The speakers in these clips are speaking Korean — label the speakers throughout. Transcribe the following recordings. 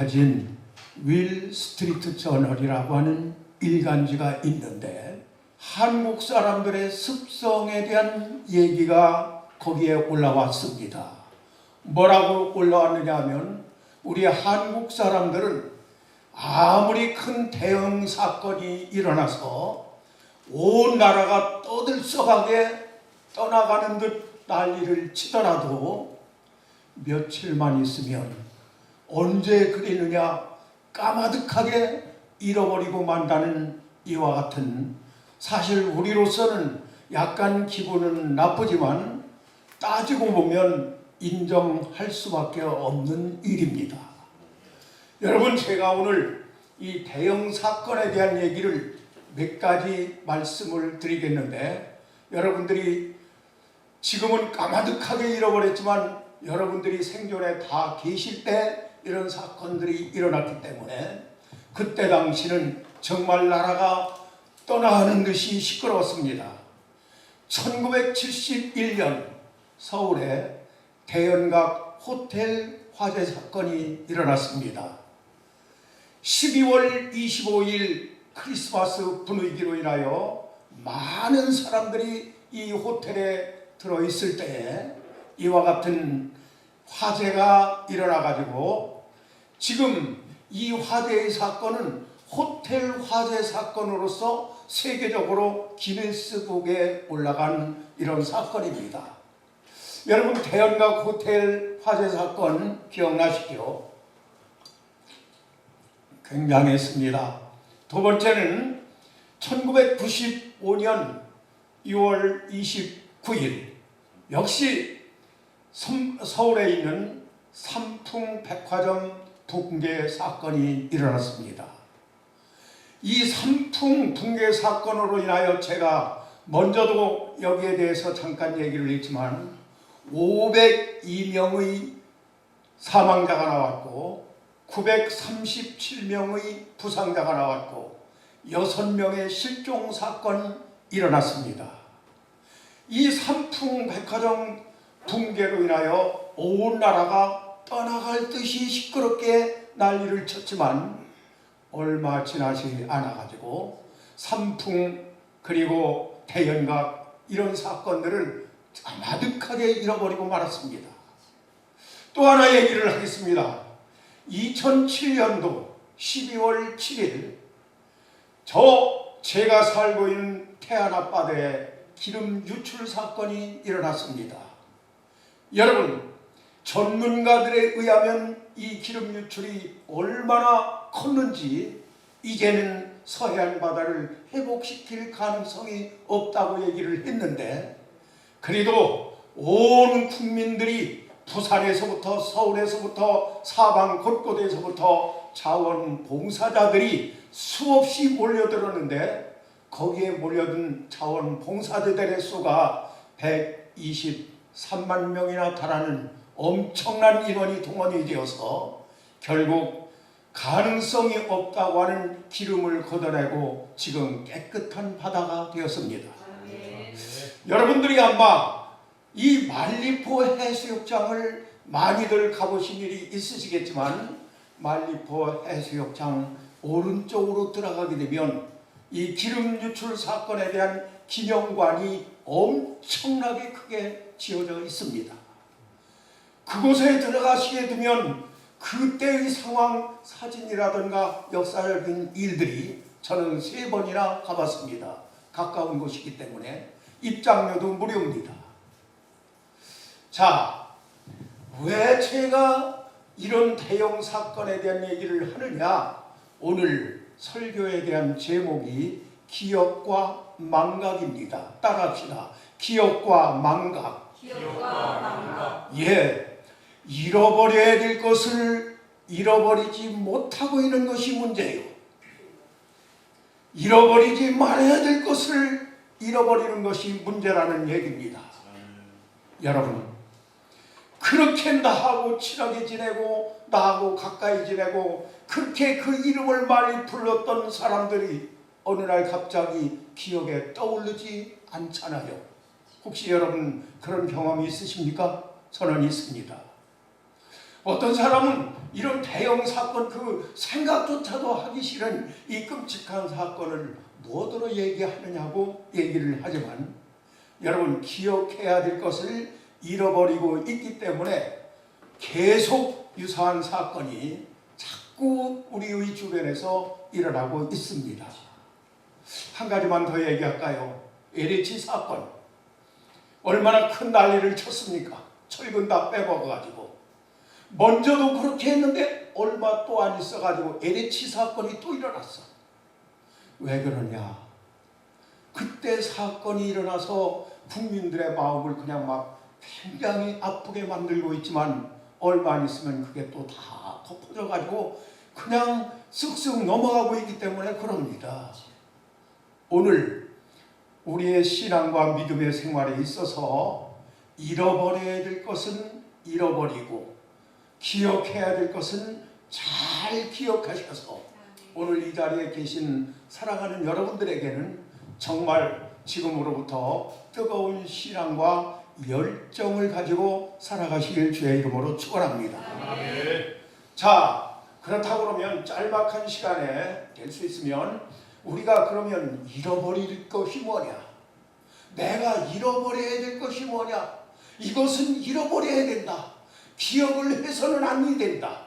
Speaker 1: 가진 윌 스트리트 저널이라고 하는 일간지가 있는데 한국 사람들의 습성에 대한 얘기가 거기에 올라왔습니다. 뭐라고 올라왔느냐 하면 우리 한국 사람들은 아무리 큰 대형 사건이 일어나서 온 나라가 떠들썩하게 떠나가는 듯 난리를 치더라도 며칠만 있으면 언제 그리느냐 까마득하게 잃어버리고 만다는 이와 같은, 사실 우리로서는 약간 기분은 나쁘지만 따지고 보면 인정할 수밖에 없는 일입니다. 여러분, 제가 오늘 이 대형 사건에 대한 얘기를 몇 가지 말씀을 드리겠는데, 여러분들이 지금은 까마득하게 잃어버렸지만 여러분들이 생존에 다 계실 때 이런 사건들이 일어났기 때문에 그때 당시는 정말 나라가 떠나가는 듯이 시끄러웠습니다. 1971년 서울에 대연각 호텔 화재 사건이 일어났습니다. 12월 25일 크리스마스 분위기로 인하여 많은 사람들이 이 호텔에 들어있을 때에 이와 같은 화재가 일어나가지고 지금 이 화재의 사건은 호텔 화재 사건으로서 세계적으로 기네스북에 올라간 이런 사건입니다. 여러분, 대연각 호텔 화재 사건 기억나시죠? 굉장했습니다. 두 번째는 1995년 6월 29일 역시 서울에 있는 삼풍백화점 붕괴 사건이 일어났습니다. 이 삼풍 붕괴 사건으로 인하여 제가 먼저도 여기에 대해서 잠깐 얘기를 했지만 502명의 사망자가 나왔고 937명의 부상자가 나왔고 6명의 실종 사건이 일어났습니다. 이 삼풍백화점 붕괴로 인하여 온 나라가 떠나갈 듯이 시끄럽게 난리를 쳤지만 얼마 지나지 않아가지고 삼풍 그리고 대연각 이런 사건들을 가득하게 잃어버리고 말았습니다. 또 하나 얘기를 하겠습니다. 2007년도 12월 7일 제가 살고 있는 태안 앞바다에 기름 유출 사건이 일어났습니다. 여러분, 전문가들에 의하면 이 기름 유출이 얼마나 컸는지 이제는 서해안 바다를 회복시킬 가능성이 없다고 얘기를 했는데, 그래도 온 국민들이 부산에서부터 서울에서부터 사방 곳곳에서부터 자원봉사자들이 수없이 몰려들었는데 거기에 몰려든 자원봉사자들의 수가 123만 명이나 달하는 엄청난 인원이 동원이 되어서 결국 가능성이 없다고 하는 기름을 걷어내고 지금 깨끗한 바다가 되었습니다. 여러분들이 아마 이 말리포 해수욕장을 많이들 가보신 일이 있으시겠지만 말리포 해수욕장 오른쪽으로 들어가게 되면 이 기름 유출 사건에 대한 기념관이 엄청나게 크게 지어져 있습니다. 그곳에 들어가시게 되면 그때의 상황 사진이라든가 역사적인 일들이, 저는 3번이나 가봤습니다. 가까운 곳이기 때문에 입장료도 무료입니다. 자, 왜 제가 이런 대형 사건에 대한 얘기를 하느냐? 오늘 설교에 대한 제목이 기억과 망각입니다. 따라합시다. 기억과 망각.
Speaker 2: 기억과 망각.
Speaker 1: 예, 잃어버려야 될 것을 잃어버리지 못하고 있는 것이 문제예요. 잃어버리지 말아야 될 것을 잃어버리는 것이 문제라는 얘기입니다. 여러분, 그렇게 나하고 친하게 지내고 나하고 가까이 지내고 그렇게 그 이름을 많이 불렀던 사람들이 어느 날 갑자기 기억에 떠오르지 않잖아요. 혹시 여러분 그런 경험이 있으십니까? 저는 있습니다. 어떤 사람은 이런 대형 사건, 그 생각조차도 하기 싫은 이 끔찍한 사건을 무엇으로 얘기하느냐고 얘기를 하지만, 여러분 기억해야 될 것을 잃어버리고 있기 때문에 계속 유사한 사건이 자꾸 우리의 주변에서 일어나고 있습니다. 한 가지만 더 얘기할까요? LH 사건, 얼마나 큰 난리를 쳤습니까? 철근 다 빼먹어가지고. 먼저도 그렇게 했는데 얼마 또 안 있어가지고 LH 사건이 또 일어났어. 왜 그러냐? 그때 사건이 일어나서 국민들의 마음을 그냥 막 굉장히 아프게 만들고 있지만, 얼마 안 있으면 그게 또 다 덮어져가지고 그냥 쓱쓱 넘어가고 있기 때문에 그럽니다. 오늘 우리의 신앙과 믿음의 생활에 있어서 잃어버려야 될 것은 잃어버리고, 기억해야 될 것은 잘 기억하셔서 오늘 이 자리에 계신 사랑하는 여러분들에게는 정말 지금으로부터 뜨거운 신앙과 열정을 가지고 살아가시길 주의 이름으로 축원합니다. 자, 그렇다고 그러면 짤막한 시간에 될 수 있으면 우리가 그러면 잃어버릴 것이 뭐냐? 내가 잃어버려야 될 것이 뭐냐? 이것은 잃어버려야 된다. 기억을 해서는 안 된다.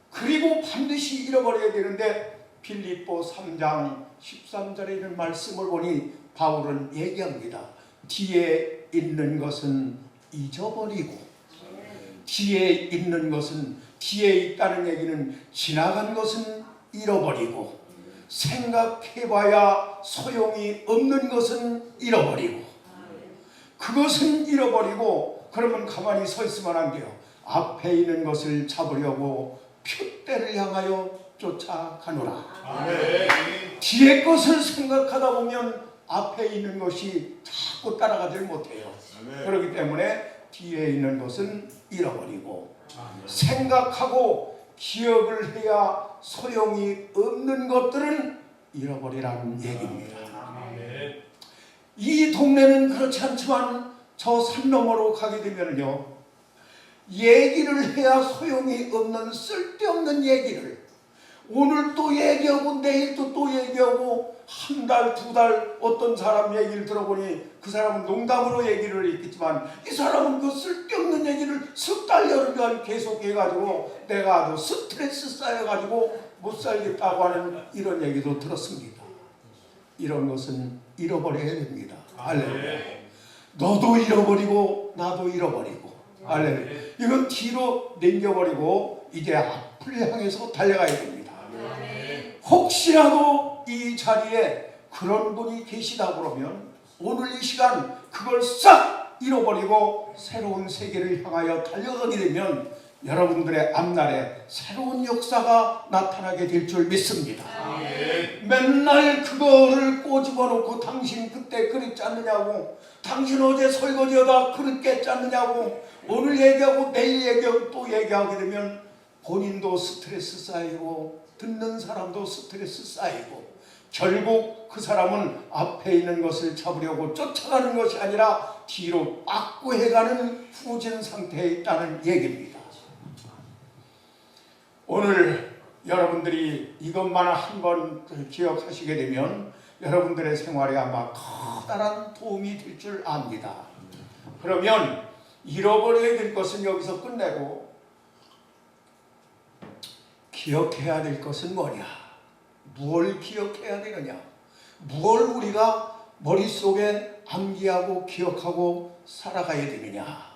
Speaker 1: 그리고 반드시 잃어버려야 되는데, 빌립보 3장 13절에 있는 말씀을 보니 바울은 얘기합니다. 뒤에 있는 것은 잊어버리고, 뒤에 있는 것은, 뒤에 있다는 얘기는 지나간 것은 잃어버리고, 생각해봐야 소용이 없는 것은 잃어버리고, 그것은 잃어버리고, 그러면 가만히 서 있으면 안 돼요. 앞에 있는 것을 잡으려고 표대를 향하여 쫓아가노라. 뒤에 것을 생각하다 보면 앞에 있는 것이 자꾸 따라가지 못해요. 그렇기 때문에 뒤에 있는 것은 잃어버리고, 생각하고 기억을 해야 소용이 없는 것들은 잃어버리라는 얘기입니다. 이 동네는 그렇지 않지만 저 산 너머로 가게 되면요, 얘기를 해야 소용이 없는 쓸데없는 얘기를 오늘 또 얘기하고 내일 또 얘기하고, 한 달, 두 달 어떤 사람 얘기를 들어보니 그 사람은 농담으로 얘기를 했겠지만 이 사람은 그 쓸데없는 얘기를 석 달, 여름간 계속 해가지고 내가 아주 스트레스 쌓여가지고 못 살겠다고 하는 이런 얘기도 들었습니다. 이런 것은 잃어버려야 됩니다. 할렐루야. 너도 잃어버리고 나도 잃어버리고, 할렐루야. 이건 뒤로 넘겨버리고 이제 앞을 향해서 달려가야 됩니다. 혹시라도 이 자리에 그런 분이 계시다 그러면 오늘 이 시간 그걸 싹 잃어버리고 새로운 세계를 향하여 달려가게 되면 여러분들의 앞날에 새로운 역사가 나타나게 될 줄 믿습니다. 맨날 그거를 꼬집어 놓고 당신 그때 그랬지 않느냐고, 당신 어제 설거지하다 그랬겠지 않느냐고, 오늘 얘기하고 내일 얘기하고 또 얘기하게 되면 본인도 스트레스 쌓이고 듣는 사람도 스트레스 쌓이고, 결국 그 사람은 앞에 있는 것을 잡으려고 쫓아가는 것이 아니라 뒤로 빠꾸해가는 후진 상태에 있다는 얘기입니다. 오늘 여러분들이 이것만 한번 기억하시게 되면 여러분들의 생활에 아마 커다란 도움이 될 줄 압니다. 그러면 잃어버려야 될 것은 여기서 끝내고 기억해야 될 것은 뭐냐? 무엇을 기억해야 되느냐? 무엇을 우리가 머릿속에 암기하고 기억하고 살아가야 되느냐?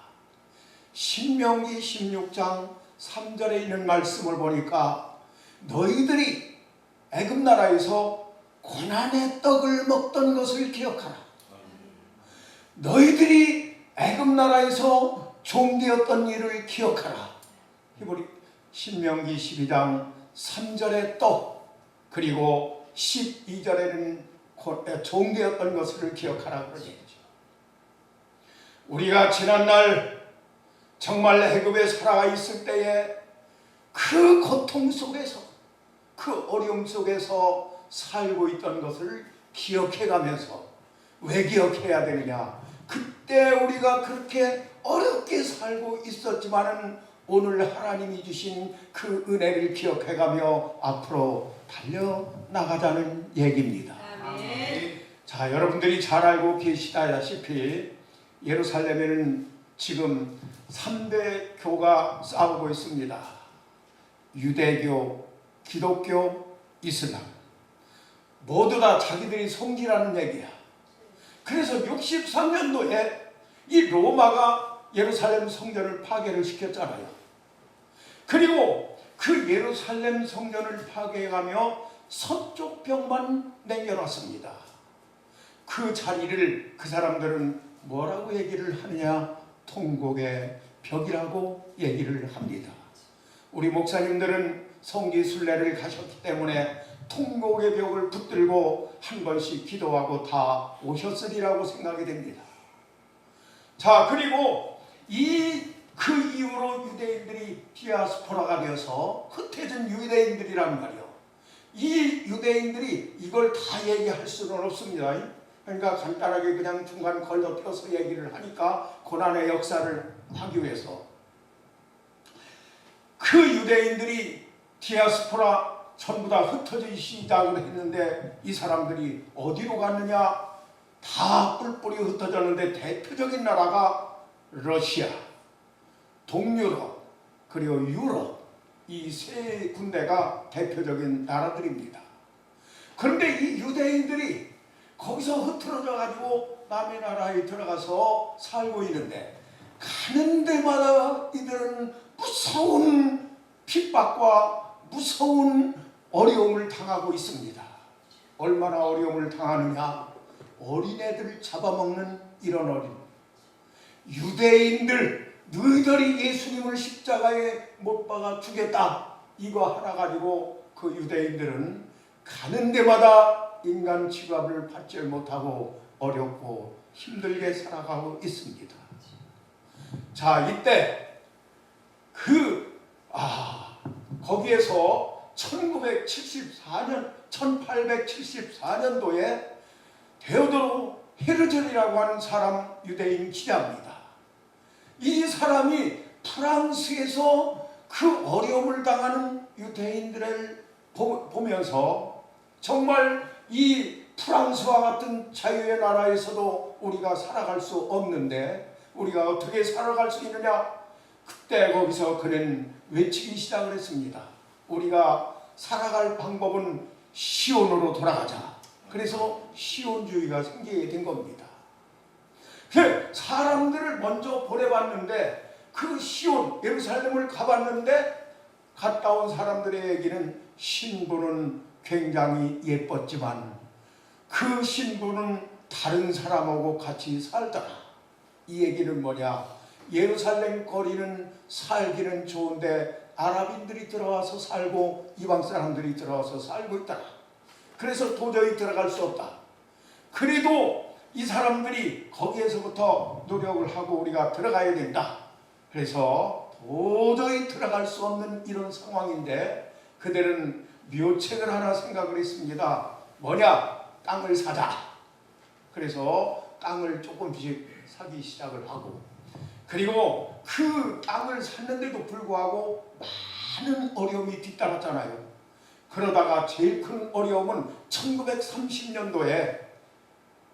Speaker 1: 신명기 16장 3절에 있는 말씀을 보니까 너희들이 애굽 나라에서 고난의 떡을 먹던 것을 기억하라. 너희들이 애굽 나라에서 종되었던 일을 기억하라. 신명기 12장 3절의 떡, 그리고 12절에는 종되었던 것을 기억하라 그러죠. 우리가 지난날 정말 애굽에 살아가 있을 때에 그 고통 속에서, 그 어려움 속에서 살고 있던 것을 기억해가면서, 왜 기억해야 되느냐? 그때 우리가 그렇게 어렵게 살고 있었지만은 오늘 하나님이 주신 그 은혜를 기억해가며 앞으로 달려나가자는 얘기입니다.
Speaker 2: 아멘.
Speaker 1: 자, 여러분들이 잘 알고 계시다시피 예루살렘에는 지금 3대 교가 싸우고 있습니다. 유대교, 기독교, 이슬람. 모두 다 자기들이 성지라는 얘기야. 그래서 63년도에 이 로마가 예루살렘 성전을 파괴를 시켰잖아요. 그리고 그 예루살렘 성전을 파괴해가며 서쪽 벽만 남겨놨습니다. 그 자리를 그 사람들은 뭐라고 얘기를 하느냐? 통곡의 벽이라고 얘기를 합니다. 우리 목사님들은 성지 순례를 가셨기 때문에 통곡의 벽을 붙들고 한 번씩 기도하고 다 오셨으리라고 생각이 됩니다. 자, 그리고 그 이후로 유대인들이 디아스포라가 되어서 흩어진 유대인들이란 말이요. 이 유대인들이 이걸 다 얘기할 수는 없습니다. 그러니까 간단하게 그냥 중간 걸러펴서 얘기를 하니까 고난의 역사를 하기 위해서 그 유대인들이 디아스포라 전부 다 흩어지기 시작을 했는데 이 사람들이 어디로 갔느냐? 다 뿔뿔이 흩어졌는데 대표적인 나라가 러시아, 동유럽, 그리고 유럽, 이 세 군데가 대표적인 나라들입니다. 그런데 이 유대인들이 거기서 흐트러져 가지고 남의 나라에 들어가서 살고 있는데 가는 데마다 이들은 무서운 핍박과 무서운 어려움을 당하고 있습니다. 얼마나 어려움을 당하느냐? 어린애들 잡아먹는 이런 어린 유대인들, 너희들이 예수님을 십자가에 못 박아 죽였다, 이거 하나 가지고 그 유대인들은 가는 데마다 인간 취급을 받지 못하고 어렵고 힘들게 살아가고 있습니다. 자, 이때 거기에서 1874년도에 데오도로 헤르젤이라고 하는 사람, 유대인 기자입니다. 이 사람이 프랑스에서 그 어려움을 당하는 유대인들을 보면서 정말 이 프랑스와 같은 자유의 나라에서도 우리가 살아갈 수 없는데 우리가 어떻게 살아갈 수 있느냐? 그때 거기서 그는 외치기 시작을 했습니다. 우리가 살아갈 방법은 시온으로 돌아가자. 그래서 시온주의가 생기게 된 겁니다. 사람들을 먼저 보내봤는데 그 시온, 예루살렘을 가봤는데 갔다 온 사람들의 얘기는 신부는 굉장히 예뻤지만 그 신부는 다른 사람하고 같이 살더라. 이 얘기는 뭐냐? 예루살렘 거리는 살기는 좋은데 아랍인들이 들어와서 살고 이방 사람들이 들어와서 살고 있더라. 그래서 도저히 들어갈 수 없다. 그래도 이 사람들이 거기에서부터 노력을 하고 우리가 들어가야 된다. 그래서 도저히 들어갈 수 없는 이런 상황인데 그들은 묘책을 하나 생각을 했습니다. 뭐냐? 땅을 사자. 그래서 땅을 조금씩 사기 시작을 하고, 그리고 그 땅을 샀는데도 불구하고 많은 어려움이 뒤따랐잖아요. 그러다가 제일 큰 어려움은 1930년도에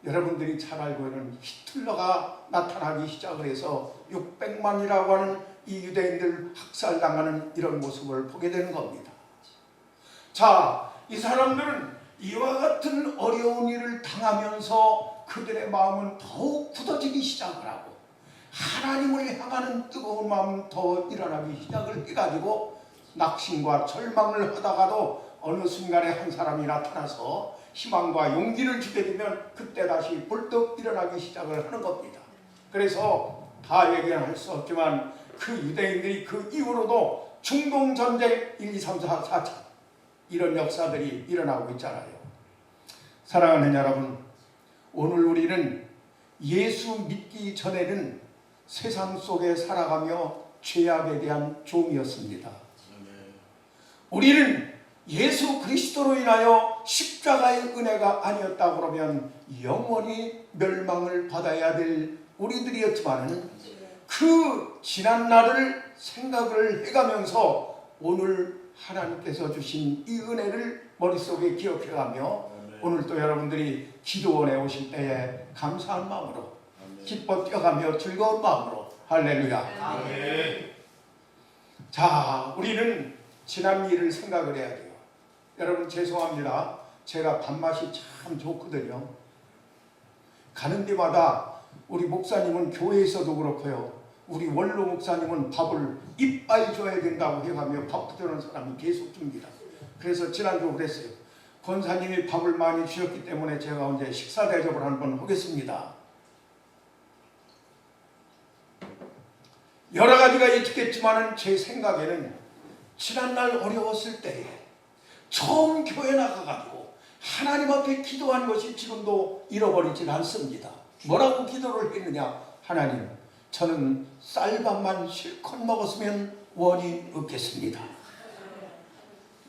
Speaker 1: 여러분들이 잘 알고 있는 히틀러가 나타나기 시작을 해서 600만이라고 하는 이 유대인들 학살당하는 이런 모습을 보게 되는 겁니다. 자, 이 사람들은 이와 같은 어려운 일을 당하면서 그들의 마음은 더욱 굳어지기 시작을 하고 하나님을 향하는 뜨거운 마음은 더 일어나기 시작을 해가지고 낙심과 절망을 하다가도 어느 순간에 한 사람이 나타나서 희망과 용기를 주게 되면 그때 다시 벌떡 일어나기 시작을 하는 겁니다. 그래서 다 얘기는 할 수 없지만 그 유대인들이 그 이후로도 중동전쟁 1, 2, 3, 4, 4차 이런 역사들이 일어나고 있잖아요. 사랑하는 여러분, 오늘 우리는 예수 믿기 전에는 세상 속에 살아가며 죄악에 대한 종이었습니다. 우리는 예수 그리스도로 인하여 십자가의 은혜가 아니었다 그러면 영원히 멸망을 받아야 될 우리들이었지만 그 지난 날을 생각을 해가면서 오늘 하나님께서 주신 이 은혜를 머릿속에 기억해가며 오늘도 여러분들이 기도원에 오실 때에 감사한 마음으로 기뻐 뛰어가며 즐거운 마음으로 할렐루야. 자, 우리는 지난 일을 생각을 해야 돼요. 여러분 죄송합니다. 제가 밥맛이 참 좋거든요. 가는 데마다 우리 목사님은 교회에서도 그렇고요. 우리 원로 목사님은 밥을 이빨 줘야 된다고 해가며 밥 부드러운 사람이 계속 줍니다. 그래서 지난주 그랬어요. 권사님이 밥을 많이 주셨기 때문에 제가 이제 식사 대접을 한번 하겠습니다. 여러 가지가 있겠지만 제 생각에는 지난날 어려웠을 때에 처음 교회 나가가지고 하나님 앞에 기도한 것이 지금도 잃어버리진 않습니다. 뭐라고 기도를 했느냐? 하나님, 저는 쌀밥만 실컷 먹었으면 원이 없겠습니다.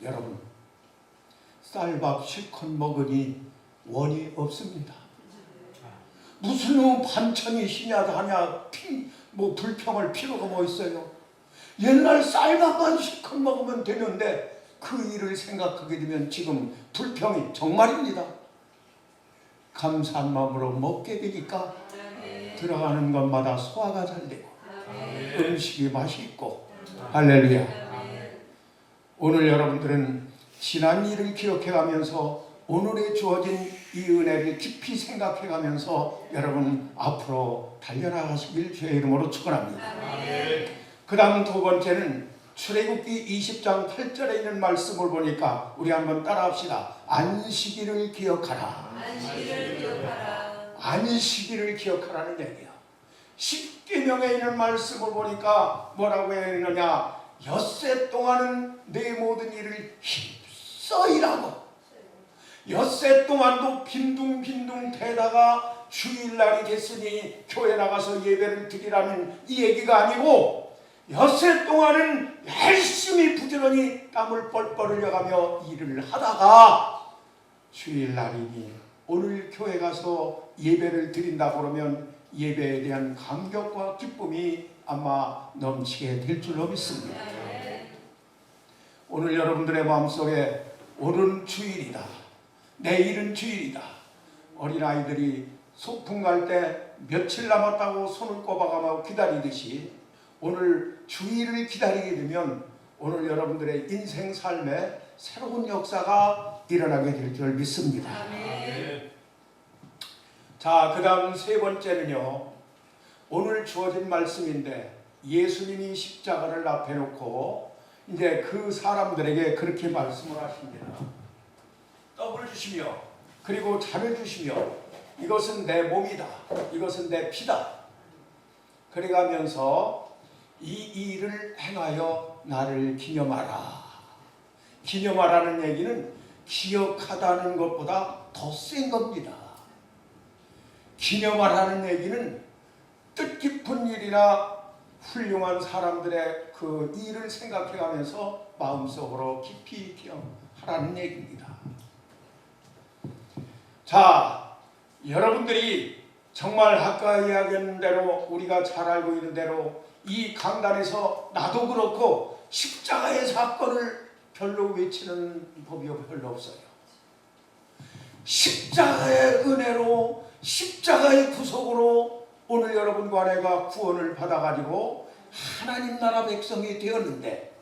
Speaker 1: 여러분, 쌀밥 실컷 먹으니 원이 없습니다. 무슨 반찬이 시냐하냐 뭐 불평할 필요가 뭐 있어요. 옛날 쌀밥만 실컷 먹으면 되는데 그 일을 생각하게 되면 지금 불평이 정말입니다. 감사한 마음으로 먹게 되니까 들어가는 것마다 소화가 잘 되고 음식이 맛있고 할렐루야. 오늘 여러분들은 지난 일을 기억해가면서 오늘에 주어진 이 은혜를 깊이 생각해가면서 여러분 앞으로 달려나가시길 주의 이름으로 축원합니다. 그 다음 두 번째는 출애굽기 20장 8절에 있는 말씀을 보니까 우리 한번 따라합시다. 안식일을 기억하라.
Speaker 2: 안식일을 기억하라.
Speaker 1: 안식일을 기억하라는 얘기야. 십계명에 있는 말씀을 보니까 뭐라고 해야 되느냐? 엿새 동안은 내 모든 일을 힘써 일하고 엿새 동안도 빈둥빈둥 대다가 주일날이 됐으니 교회 나가서 예배를 드리라는 이 얘기가 아니고 엿새 동안은 열심히 부지런히 땀을 뻘뻘 흘려가며 일을 하다가 주일날이니 오늘 교회 가서 예배를 드린다 그러면 예배에 대한 감격과 기쁨이 아마 넘치게 될 줄로 믿습니다. 오늘 여러분들의 마음속에 오늘은 주일이다. 내일은 주일이다. 어린아이들이 소풍 갈 때 며칠 남았다고 손을 꼽아가며 기다리듯이 오늘 주일을 기다리게 되면 오늘 여러분들의 인생 삶에 새로운 역사가 일어나게 될 줄 믿습니다. 자, 그 다음 세 번째는요. 오늘 주어진 말씀인데 예수님이 십자가를 앞에 놓고 이제 그 사람들에게 그렇게 말씀을 하십니다. 떡을 주시며 그리고 잔을 주시며 이것은 내 몸이다. 이것은 내 피다. 그래가면서 이 일을 행하여 나를 기념하라. 기념하라는 얘기는 기억하다는 것보다 더 센 겁니다. 기념하라는 얘기는 뜻깊은 일이나 훌륭한 사람들의 그 일을 생각해가면서 마음속으로 깊이 기억하라는 얘기입니다. 자, 여러분들이 정말 아까 이야기한 대로 우리가 잘 알고 있는 대로 이 강단에서 나도 그렇고 십자가의 사건을 별로 외치는 법이 별로 없어요. 십자가의 은혜로 십자가의 구속으로 오늘 여러분과 내가 구원을 받아가지고 하나님 나라 백성이 되었는데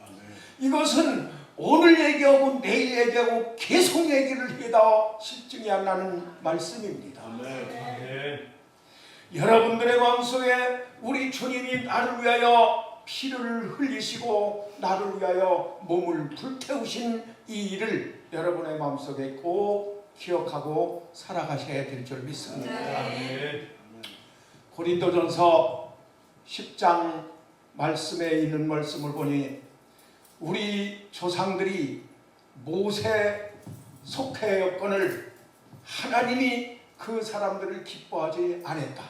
Speaker 1: 이것은 오늘 얘기하고 내일 얘기하고 계속 얘기를 해다 실증이 안 나는 말씀입니다. 여러분들의 마음속에 우리 주님이 나를 위하여 피를 흘리시고 나를 위하여 몸을 불태우신 이 일을 여러분의 마음속에 꼭 기억하고 살아가셔야 될 줄 믿습니다. 고린도전서 10장 말씀에 있는 말씀을 보니 우리 조상들이 모세 속회였건을 하나님이 그 사람들을 기뻐하지 않았다.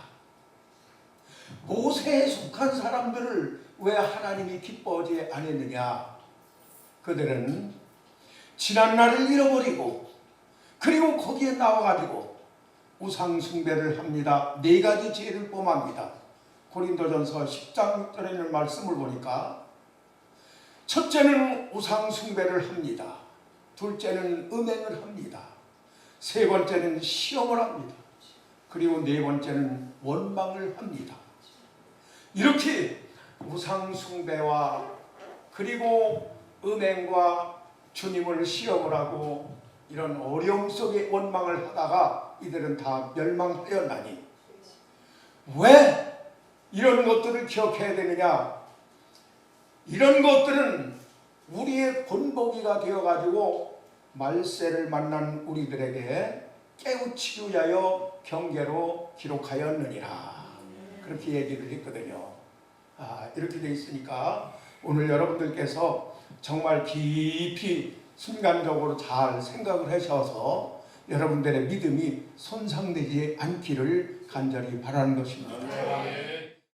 Speaker 1: 모세에 속한 사람들을 왜 하나님이 기뻐하지 않았느냐? 그들은 지난 날을 잃어버리고 그리고 거기에 나와가지고 우상 숭배를 합니다. 네 가지 죄를 범합니다. 고린도전서 10장 6절에 있는 말씀을 보니까 첫째는 우상 숭배를 합니다. 둘째는 음행을 합니다. 세 번째는 시험을 합니다. 그리고 네 번째는 원망을 합니다. 이렇게 우상 숭배와 그리고 음행과 주님을 시험을 하고 이런 어려움 속에 원망을 하다가 이들은 다 멸망하였나니 왜 이런 것들을 기억해야 되느냐? 이런 것들은 우리의 본보기가 되어가지고 말세를 만난 우리들에게 깨우치기 위하여 경계로 기록하였느니라. 그렇게 얘기를 했거든요. 이렇게 되어 있으니까 오늘 여러분들께서 정말 깊이 순간적으로 잘 생각을 하셔서 여러분들의 믿음이 손상되지 않기를 간절히 바라는 것입니다.